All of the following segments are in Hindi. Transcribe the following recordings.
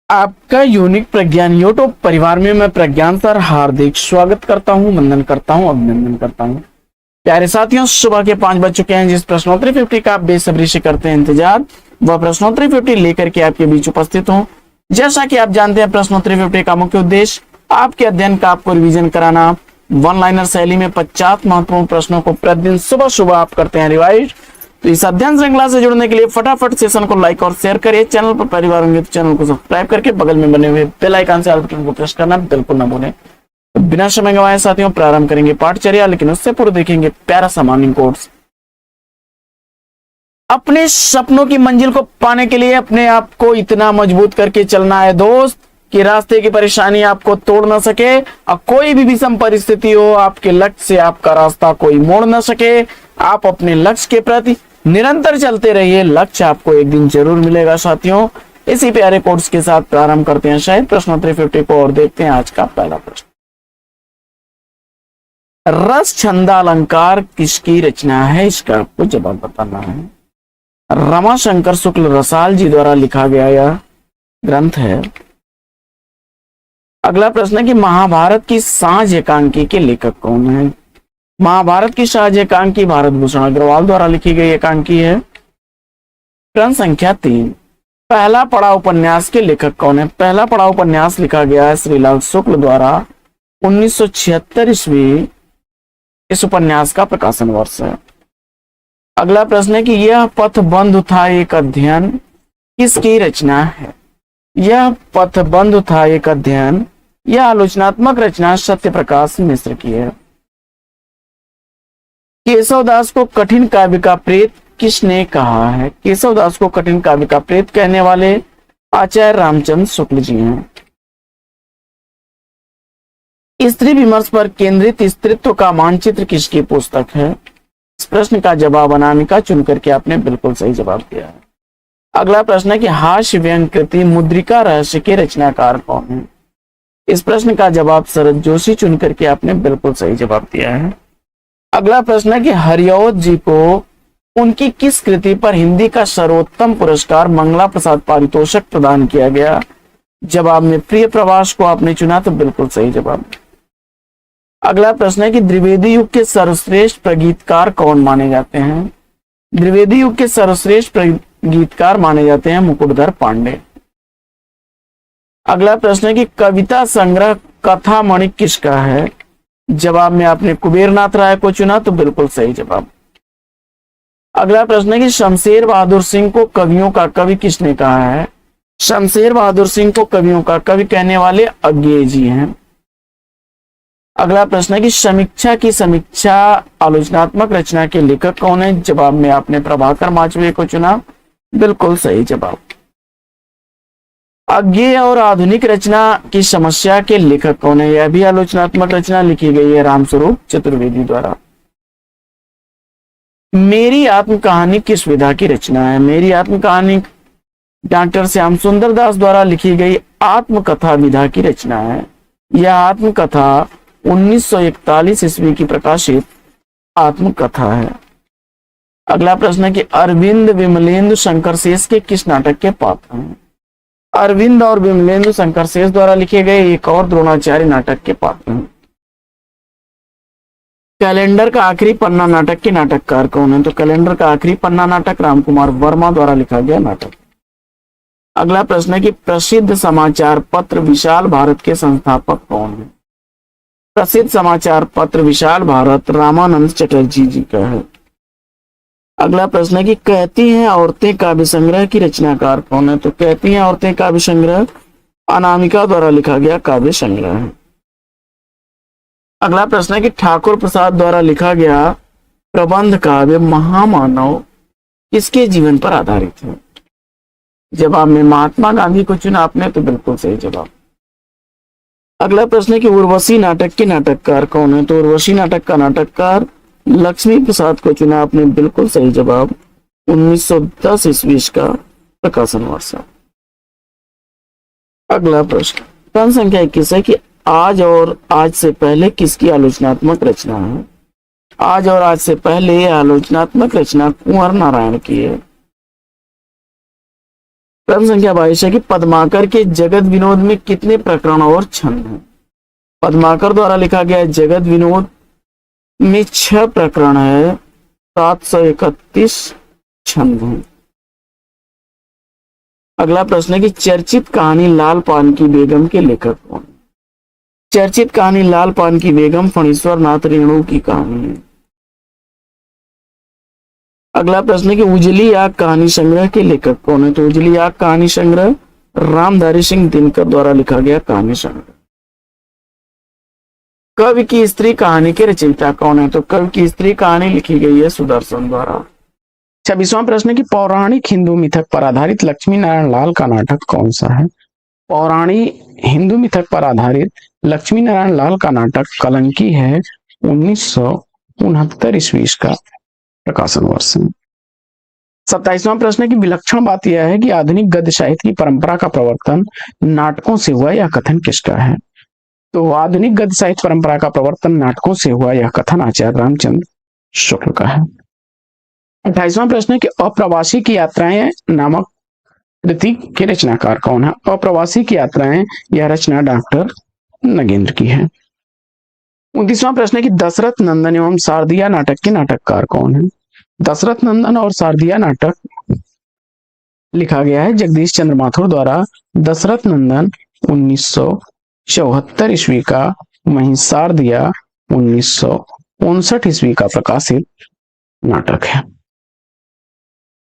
आपका यूनिक प्रज्ञान यूट्यूब परिवार में मैं प्रज्ञान सर हार्दिक स्वागत करता हूं, वंदन करता हूं, अभिनंदन करता हूं। प्यारे साथियों, सुबह के 5 बज चुके हैं। जिस प्रश्नोत्तरी 50 का आप बेसब्री से करते हैं इंतजार, वह प्रश्नोत्तरी 50 लेकर के आपके बीच उपस्थित हूं। जैसा कि आप जानते हैं, प्रश्नोत्तरी 50 का मुख्य उद्देश्य आपके अध्ययन का आपको रिविजन कराना। वन लाइनर शैली में 50 महत्वपूर्ण प्रश्नों को प्रतिदिन सुबह सुबह आप करते हैं रिवाइज। तो इस अध्ययन श्रृंखला से जुड़ने के लिए फटाफट सेशन को लाइक और शेयर करिए। चैनल पर पहली बार होंगे तो चैनल को सब्सक्राइब करके बगल में बने हुए बेल आइकन से ऑल बटन को प्रेस करना बिल्कुल ना भूलें। तो बिना समय गंवाए साथियों प्रारंभ करेंगे पाठचर्या, लेकिन उससे पूर्व देखेंगे प्यारा सा मॉर्निंग कोट्स। अपने सपनों की मंजिल को पाने के लिए अपने आप को इतना मजबूत करके चलना है दोस्त कि रास्ते की परेशानी आपको तोड़ न सके, और कोई भी विषम परिस्थिति हो आपके लक्ष्य से आपका रास्ता कोई मोड़ न सके। आप अपने लक्ष्य के प्रति निरंतर चलते रहिए, लक्ष्य आपको एक दिन जरूर मिलेगा साथियों। इसी प्यारे कोर्स के साथ प्रारंभ करते हैं शायद प्रश्नोत्तरी 50 को और देखते हैं आज का पहला प्रश्न। रस छंद अलंकार किसकी रचना है? इसका आपको जवाब बताना है। रमाशंकर शुक्ल रसाल जी द्वारा लिखा गया यह ग्रंथ है। अगला प्रश्न है कि महाभारत की सांझ एकांकी के लेखक कौन है? महाभारत की सांझ एकांकी भारत भूषण अग्रवाल द्वारा लिखी गई एकांकी है। प्रश्न संख्या 3, पहला पड़ाव उपन्यास के लेखक कौन है? पहला पड़ाव उपन्यास लिखा गया है श्रीलाल शुक्ल द्वारा 1976 ईस्वी। इस उपन्यास का प्रकाशन वर्ष है। अगला प्रश्न है कि यह पथबंध था एक अध्ययन किसकी रचना है? यह पथबंध था एक अध्ययन, यह आलोचनात्मक रचना सत्य प्रकाश मिश्र की है। केशवदास को कठिन काव्य का प्रेत किसने कहा है? केशवदास को कठिन काव्य का प्रेत कहने वाले आचार्य रामचंद्र शुक्ल जी हैं। स्त्री विमर्श पर केंद्रित स्त्रीत्व का मानचित्र किसकी पुस्तक है? इस प्रश्न का जवाब अनामिका चुन करके आपने बिल्कुल सही जवाब दिया है। अगला प्रश्न है कि हास्य व्यंग कृति मुद्रिका रहस्य के रचनाकार कौन है? इस प्रश्न का जवाब शरद जोशी चुन करके आपने बिल्कुल सही जवाब दिया है। अगला प्रश्न है कि हरिऔध जी को उनकी किस कृति पर हिंदी का सर्वोत्तम पुरस्कार मंगला प्रसाद पारितोषिक प्रदान किया गया? जवाब में प्रिय प्रवास को आपने चुना, तो बिल्कुल सही जवाब। अगला प्रश्न है कि द्विवेदी युग के सर्वश्रेष्ठ प्रगीतकार कौन माने जाते हैं? द्विवेदी युग के सर्वश्रेष्ठ प्रगीतकार माने जाते हैं मुकुटधर पांडे। अगला प्रश्न है कि कविता संग्रह कथामणि किसका है? जवाब में आपने कुबेरनाथ राय को चुना, तो बिल्कुल सही जवाब। अगला प्रश्न है कि शमशेर बहादुर सिंह को कवियों का कवि किसने कहा है? शमशेर बहादुर सिंह को कवियों का कवि कहने वाले अज्ञेय जी हैं। अगला प्रश्न है कि समीक्षा की समीक्षा आलोचनात्मक रचना के लेखक कौन है? जवाब में आपने प्रभाकर माचवे को चुना, बिल्कुल सही जवाब। अज्ञेय और आधुनिक रचना की समस्या के लेखक कौन है? यह भी आलोचनात्मक रचना लिखी गई है रामस्वरूप चतुर्वेदी द्वारा। मेरी आत्म कहानी किस विधा की रचना है? मेरी आत्म कहानी डॉक्टर श्याम सुंदर दास द्वारा लिखी गई आत्मकथा विधा की रचना है। यह आत्मकथा 1941 ईस्वी की प्रकाशित आत्मकथा है। अगला प्रश्न है कि अरविंद विमलेंदु शंकर शेष के किस नाटक के पात्र हैं? अरविंद और विमलेंदु शंकर शेष द्वारा लिखे गए एक और द्रोणाचार्य नाटक के पात्र हैं। कैलेंडर का आखिरी पन्ना नाटक के नाटककार कौन है? तो कैलेंडर का आखिरी पन्ना नाटक रामकुमार वर्मा द्वारा लिखा गया नाटक। अगला प्रश्न है कि प्रसिद्ध समाचार पत्र विशाल भारत के संस्थापक कौन है? प्रसिद्ध समाचार पत्र विशाल भारत रामानंद चटर्जी जी का है। अगला प्रश्न है कि कहती हैं औरतें काव्य संग्रह की रचनाकार कौन है? तो कहती हैं औरतें काव्य संग्रह अनामिका द्वारा लिखा गया काव्य संग्रह है। अगला प्रश्न है कि ठाकुर प्रसाद द्वारा लिखा गया प्रबंध काव्य महामानव किसके जीवन पर आधारित है? जवाब में महात्मा गांधी को चुना आपने, तो बिल्कुल सही जवाब। अगला प्रश्न है कि उर्वशी नाटक के नाटककार कौन है? तो उर्वशी नाटक का नाटककार लक्ष्मी प्रसाद को चुना आपने, बिल्कुल सही जवाब। 1910 ईस्वी का प्रकाशन वर्ष। अगला प्रश्न संख्या 21 है कि आज और आज से पहले किसकी आलोचनात्मक रचना है? आज और आज से पहले आलोचनात्मक रचना कुंवर नारायण की है। प्रश्न संख्या 22 है कि पद्माकर के जगत विनोद में कितने प्रकरण और छंद हैं। पद्माकर द्वारा लिखा गया जगत विनोद में 6 प्रकरण है, 731 छंद हैं। अगला प्रश्न है कि चर्चित कहानी लाल पान की बेगम के लेखक कौन। चर्चित कहानी लाल पान की बेगम फणीश्वर नाथ रेणु की कहानी है। अगला प्रश्न है कि उजली आग कहानी संग्रह के लेखक कौन है। तो उजली आग कहानी संग्रह रामधारी सिंह दिनकर द्वारा लिखा गया कहानी संग्रह। कवि की स्त्री कहानी के रचयिता कौन है। तो कवि की स्त्री कहानी लिखी गई है सुदर्शन द्वारा। 26वां प्रश्न है कि पौराणिक हिंदू मिथक पर आधारित लक्ष्मी नारायण लाल का नाटक कौन सा है। पौराणिक हिंदू मिथक पर आधारित लक्ष्मी नारायण लाल का नाटक कलंकी है, 1969 ईस्वी का प्रकाशन वर्ष है। 27वां प्रश्न है कि विलक्षण बात यह है कि आधुनिक गद्य साहित्य की परंपरा का प्रवर्तन नाटकों से हुआ, यह कथन किसका है। तो आधुनिक गद्य साहित्य परंपरा का प्रवर्तन नाटकों से हुआ, यह कथन आचार्य रामचंद्र शुक्ल का है। 28वां प्रश्न है कि अप्रवासी की यात्राएं नामक कृति के रचनाकार कौन है। अप्रवासी की यात्राएं यह रचना डॉक्टर नगेंद्र की है। 29वां प्रश्न है कि दशरथ नंदन एवं शारदिया नाटक के नाटककार कौन है। दशरथ नंदन और शारदिया नाटक लिखा गया है जगदीश चंद्र माथुर द्वारा। दशरथ नंदन 1974 ईस्वी का, वहीं शारदिया 1959 ईस्वी का प्रकाशित नाटक है।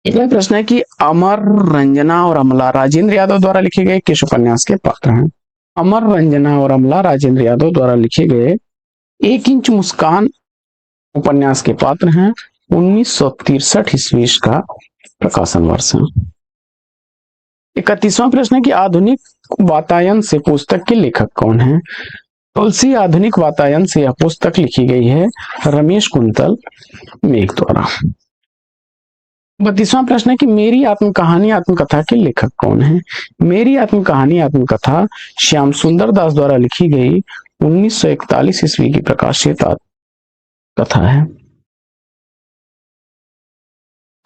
अगला प्रश्न है कि अमर रंजना और अमला राजेंद्र यादव द्वारा लिखे गए किस उपन्यास के पात्र हैं। अमर रंजना और अमला राजेंद्र यादव द्वारा लिखे गए 1 इंच मुस्कान उपन्यास के पात्र हैं, 1963 ईस्वी का प्रकाशन वर्ष है। 31वां प्रश्न है कि आधुनिक वातायन से पुस्तक के लेखक कौन है। तुलसी आधुनिक वातायन से यह पुस्तक लिखी गई है रमेश कुंतल मेघ द्वारा। 32वां प्रश्न है कि मेरी आत्मकहानी आत्मकथा के लेखक कौन है। मेरी आत्मकहानी आत्मकथा श्याम सुंदर दास द्वारा लिखी गई 1941 ईस्वी की प्रकाशित कथा है।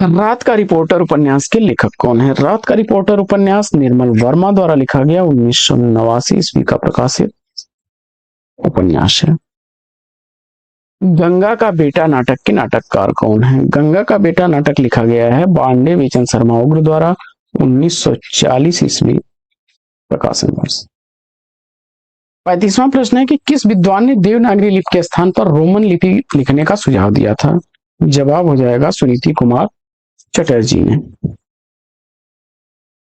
रात का रिपोर्टर उपन्यास के लेखक कौन है। रात का रिपोर्टर उपन्यास निर्मल वर्मा द्वारा लिखा गया 1989 ईस्वी का प्रकाशित उपन्यास है। गंगा का बेटा नाटक के नाटककार कौन है। गंगा का बेटा नाटक लिखा गया है बांडे बेचन शर्मा उग्र द्वारा, 1940 ईस्वी प्रकाशन वर्ष। 35वां प्रश्न है कि किस विद्वान ने देवनागरी लिपि के स्थान पर रोमन लिपि लिखने का सुझाव दिया था। जवाब हो जाएगा सुनीति कुमार चटर्जी ने।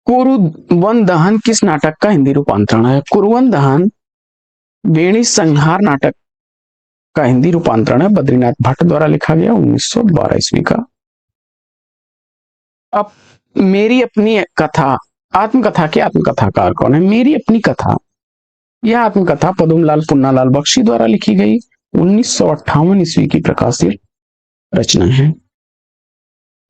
कुरुवन दहन किस नाटक का हिंदी रूपांतरण है। कुरुवन दहन बेणी संहार नाटक का हिंदी रूपांतरण है, बद्रीनाथ भट्ट द्वारा लिखा गया 1912 ईस्वी का। अब मेरी अपनी कथा आत्मकथा के आत्मकथाकार कौन है। मेरी अपनी कथा यह आत्मकथा पदुमलाल पुन्नालाल बख्शी द्वारा लिखी गई 1958 ईस्वी की प्रकाशित रचना है।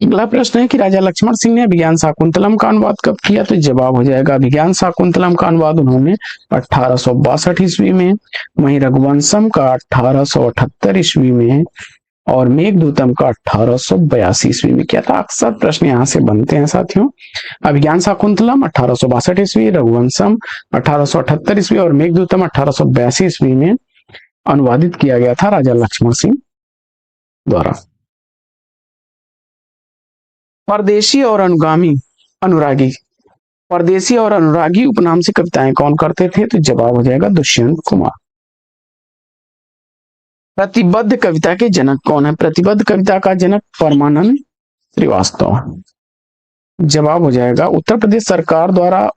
अगला प्रश्न है कि राजा लक्ष्मण सिंह ने अभिज्ञान शाकुंतलम का अनुवाद कब किया। तो जवाब हो जाएगा अभिज्ञान शाकुंतलम का अनुवाद उन्होंने 1862 ईस्वी में, वहीं रघुवंशम का 1878 ईस्वी में और मेघदूतम का 1882 ईस्वी में किया था। अक्सर प्रश्न यहाँ से बनते हैं साथियों। अभिज्ञान शाकुंतलम 1862 ईस्वी, रघुवंशम 1878 ईस्वी और मेघदूतम 1882 ईस्वी में अनुवादित किया गया था राजा लक्ष्मण सिंह द्वारा। परदेशी और अनुरागी परदेशी और अनुरागी उपनाम से कविताएं कौन करते थे। तो जवाब हो जाएगा दुष्यंत कुमार। प्रतिबद्ध कविता के जनक कौन है। प्रतिबद्ध कविता का जनक परमानंद श्रीवास्तव। जवाब हो जाएगा उत्तर प्रदेश सरकार द्वारा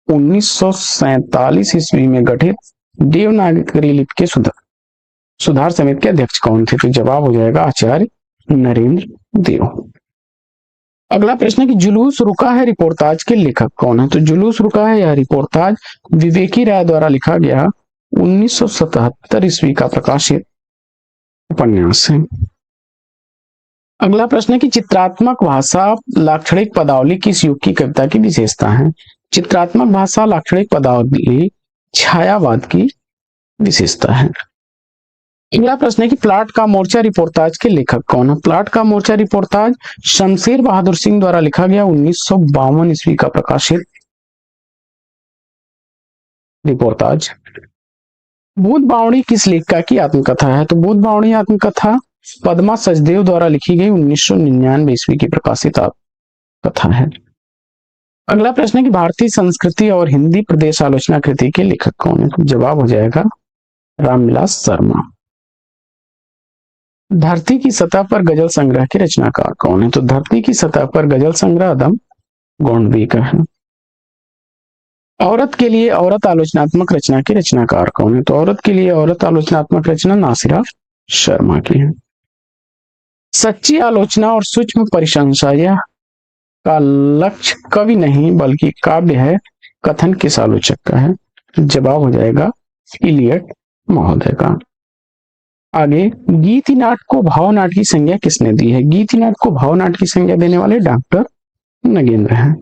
1947 ईस्वी में गठित देवनागरी लिपि के सुधार समिति के अध्यक्ष कौन थे। तो जवाब हो जाएगा आचार्य नरेंद्र देव। अगला प्रश्न है कि जुलूस रुका है रिपोर्टाज के लेखक कौन है। तो जुलूस रुका है यह रिपोर्टाज विवेकी राय द्वारा लिखा गया 1977 ईस्वी का प्रकाशित उपन्यास है। अगला प्रश्न है कि चित्रात्मक भाषा लाक्षणिक पदावली किस युग की कविता की विशेषता है। चित्रात्मक भाषा लाक्षणिक पदावली छायावाद की विशेषता है। अगला प्रश्न है कि प्लाट का मोर्चा रिपोर्टाज के लेखक कौन है। प्लाट का मोर्चा रिपोर्टाज शमशेर बहादुर सिंह द्वारा लिखा गया 1952 ईस्वी का प्रकाशित रिपोर्टाज। भूत बावड़ी किस लेखिका की आत्मकथा है? तो भूत बावड़ी आत्मकथा पद्मा सचदेव द्वारा लिखी गई 1999 ईस्वी की प्रकाशित कथा है। अगला प्रश्न है कि भारतीय संस्कृति और हिंदी प्रदेश आलोचना कृति के लेखक कौन है? तो जवाब हो जाएगा रामविलास शर्मा। धरती की सतह पर गजल संग्रह के रचनाकार कौन है? तो धरती की सतह पर गजल संग्रह अदम गोंडवी का है। औरत के लिए औरत आलोचनात्मक रचना के रचनाकार कौन है? तो औरत के लिए औरत आलोचनात्मक रचना नासिरा शर्मा की है। सच्ची आलोचना और सूक्ष्म परिशंसा यह का लक्ष्य कवि नहीं बल्कि काव्य है, कथन किस आलोचक का है? जवाब हो जाएगा इलियट महोदय का। आगे, गीति नाट को भावनाट की संज्ञा किसने दी है? गीति नाट को भावनाट की संज्ञा देने वाले डॉक्टर नगेंद्र हैं।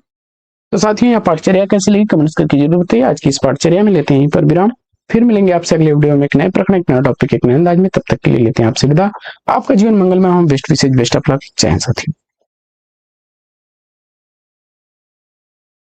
तो साथियों, यह पाठचर्या कैसी लगी कमेंट्स करके जरूर बताइए। आज की इस पाठचर्या में लेते हैं यहीं पर विराम, फिर मिलेंगे आपसे अगले वीडियो में एक नए प्रकरण, एक नया टॉपिक, एक नए अंदाज में। तब तक के लिए लेते हैं आपसे विदा। आपका जीवन मंगलमय हो, बेस्ट विशेष बेस्ट ऑफ लक। जय हिंद साथियों।